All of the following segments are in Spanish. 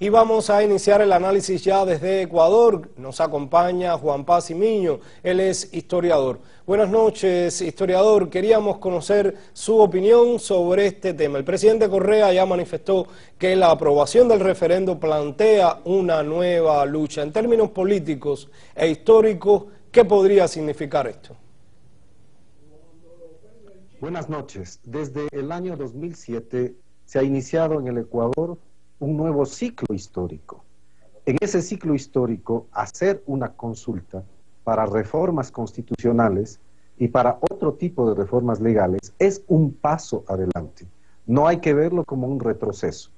Y vamos a iniciar el análisis ya desde Ecuador. Nos acompaña Juan Pacimiño, él es historiador. Buenas noches, historiador. Queríamos conocer su opinión sobre este tema. El presidente Correa ya manifestó que la aprobación del referendo plantea una nueva lucha. En términos políticos e históricos, ¿qué podría significar esto? Buenas noches. Desde el año 2007 se ha iniciado en el Ecuador un nuevo ciclo histórico. En ese ciclo histórico, hacer una consulta para reformas constitucionales y para otro tipo de reformas legales es un paso adelante. No hay que verlo como un retroceso.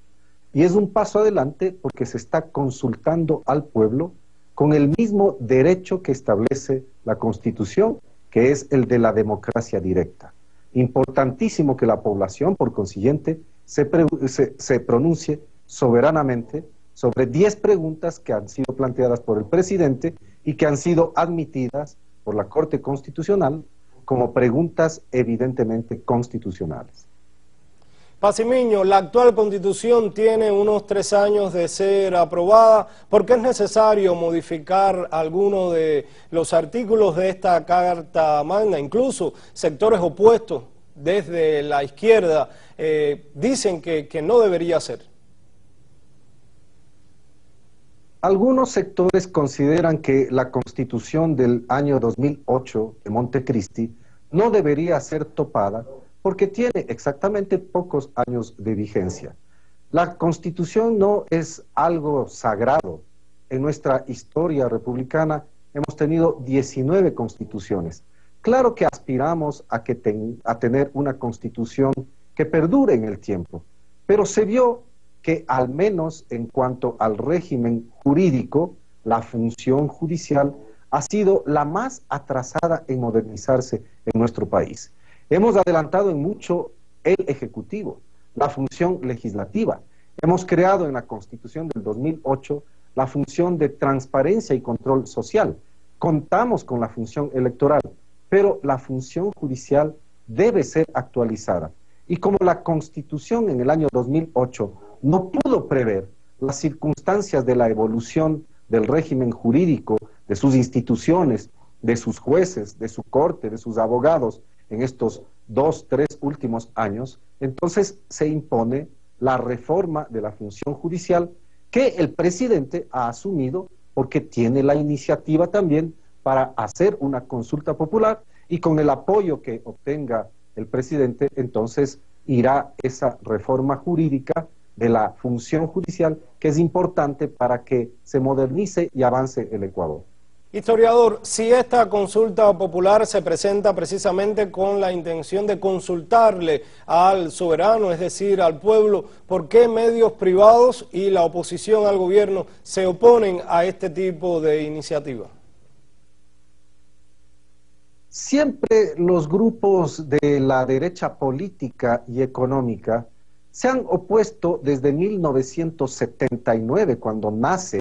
Y es un paso adelante porque se está consultando al pueblo con el mismo derecho que establece la Constitución, que es el de la democracia directa. Importantísimo que la población, por consiguiente, se pronuncie soberanamente sobre 10 preguntas que han sido planteadas por el presidente y que han sido admitidas por la Corte Constitucional como preguntas evidentemente constitucionales. Pacimiño, la actual Constitución tiene unos 3 años de ser aprobada. ¿Por qué es necesario modificar alguno de los artículos de esta Carta Magna? Incluso sectores opuestos desde la izquierda dicen que no debería ser. Algunos sectores consideran que la Constitución del año 2008 de Montecristi no debería ser topada porque tiene exactamente pocos años de vigencia. La Constitución no es algo sagrado. En nuestra historia republicana hemos tenido 19 constituciones. Claro que aspiramos a tener una Constitución que perdure en el tiempo, pero se vio que al menos en cuanto al régimen jurídico, la función judicial ha sido la más atrasada en modernizarse en nuestro país. Hemos adelantado en mucho el Ejecutivo, la función legislativa. Hemos creado en la Constitución del 2008 la función de transparencia y control social. Contamos con la función electoral, pero la función judicial debe ser actualizada. Y como la Constitución en el año 2008 no pudo prever las circunstancias de la evolución del régimen jurídico, de sus instituciones, de sus jueces, de su corte, de sus abogados, en estos 2, 3 últimos años, entonces se impone la reforma de la función judicial que el presidente ha asumido porque tiene la iniciativa también para hacer una consulta popular y con el apoyo que obtenga el presidente, entonces irá esa reforma jurídica de la función judicial que es importante para que se modernice y avance el Ecuador. Historiador, si esta consulta popular se presenta precisamente con la intención de consultarle al soberano, es decir, al pueblo, ¿por qué medios privados y la oposición al gobierno se oponen a este tipo de iniciativa? Siempre los grupos de la derecha política y económica se han opuesto desde 1979, cuando nace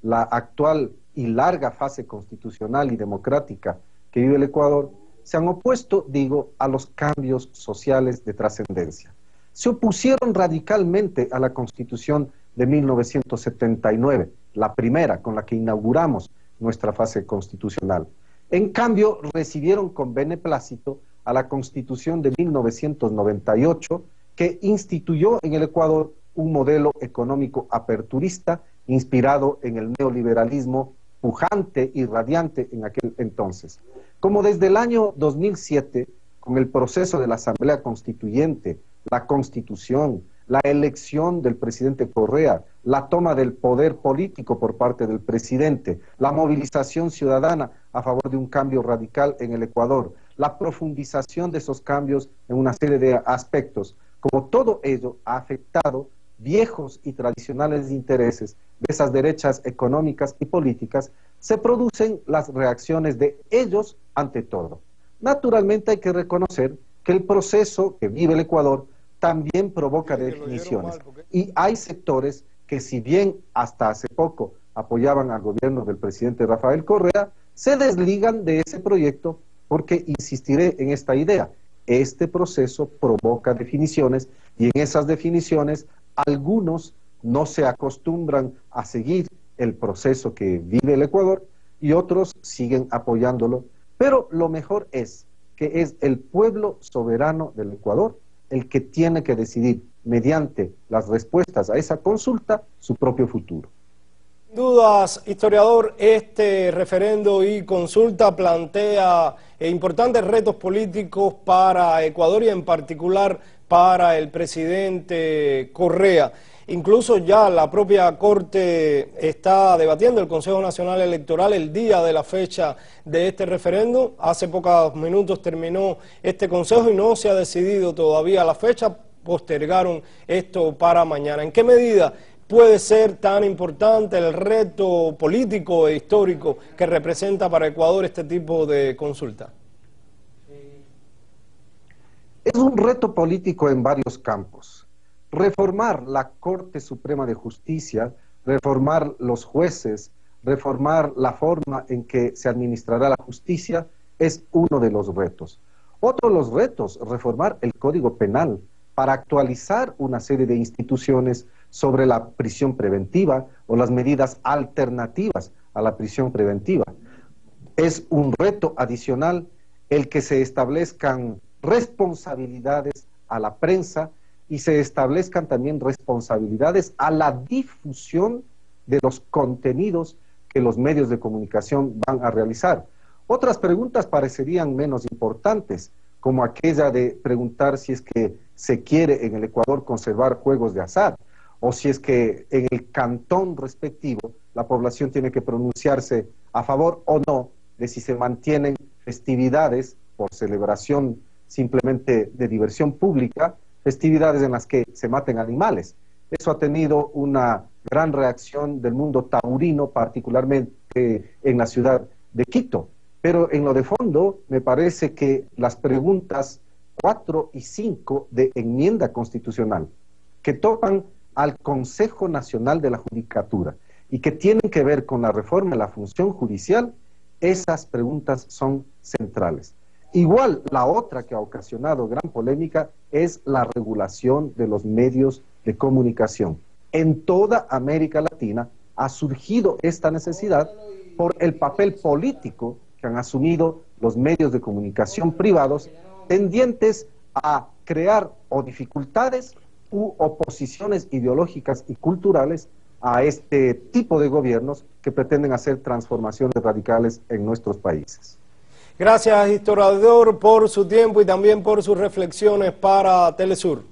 la actual y larga fase constitucional y democrática que vive el Ecuador, se han opuesto, digo, a los cambios sociales de trascendencia. Se opusieron radicalmente a la Constitución de 1979, la primera con la que inauguramos nuestra fase constitucional. En cambio, recibieron con beneplácito a la Constitución de 1998, que instituyó en el Ecuador un modelo económico aperturista inspirado en el neoliberalismo pujante y radiante en aquel entonces. Como desde el año 2007, con el proceso de la Asamblea Constituyente, la Constitución, la elección del presidente Correa, la toma del poder político por parte del presidente, la movilización ciudadana a favor de un cambio radical en el Ecuador, la profundización de esos cambios en una serie de aspectos, como todo ello ha afectado viejos y tradicionales intereses de esas derechas económicas y políticas, se producen las reacciones de ellos ante todo. Naturalmente hay que reconocer que el proceso que vive el Ecuador también provoca definiciones. Y hay sectores que, si bien hasta hace poco apoyaban al gobierno del presidente Rafael Correa, se desligan de ese proyecto porque, insistiré en esta idea, este proceso provoca definiciones y en esas definiciones algunos no se acostumbran a seguir el proceso que vive el Ecuador y otros siguen apoyándolo. Pero lo mejor es que es el pueblo soberano del Ecuador el que tiene que decidir, mediante las respuestas a esa consulta, su propio futuro. Sin dudas, historiador, este referendo y consulta plantea importantes retos políticos para Ecuador y en particular para el presidente Correa. Incluso ya la propia Corte está debatiendo, el Consejo Nacional Electoral, el día de la fecha de este referendo. Hace pocos minutos terminó este consejo y no se ha decidido todavía la fecha, postergaron esto para mañana. ¿En qué medida puede ser tan importante el reto político e histórico que representa para Ecuador este tipo de consulta? Es un reto político en varios campos. Reformar la Corte Suprema de Justicia, reformar los jueces, reformar la forma en que se administrará la justicia, es uno de los retos. Otro de los retos, reformar el Código Penal para actualizar una serie de instituciones sobre la prisión preventiva o las medidas alternativas a la prisión preventiva. Es un reto adicional el que se establezcan responsabilidades a la prensa y se establezcan también responsabilidades a la difusión de los contenidos que los medios de comunicación van a realizar. Otras preguntas parecerían menos importantes, como aquella de preguntar si es que se quiere en el Ecuador conservar juegos de azar, o si es que en el cantón respectivo la población tiene que pronunciarse a favor o no de si se mantienen festividades por celebración simplemente de diversión pública, festividades en las que se maten animales. Eso ha tenido una gran reacción del mundo taurino, particularmente en la ciudad de Quito. Pero en lo de fondo, me parece que las preguntas 4 y 5 de enmienda constitucional, que tocan al Consejo Nacional de la Judicatura y que tienen que ver con la reforma de la función judicial, esas preguntas son centrales. Igual, la otra que ha ocasionado gran polémica es la regulación de los medios de comunicación. En toda América Latina ha surgido esta necesidad por el papel político que han asumido los medios de comunicación privados, tendientes a crear o dificultades u oposiciones ideológicas y culturales a este tipo de gobiernos que pretenden hacer transformaciones radicales en nuestros países. Gracias, historiador, por su tiempo y también por sus reflexiones para Telesur.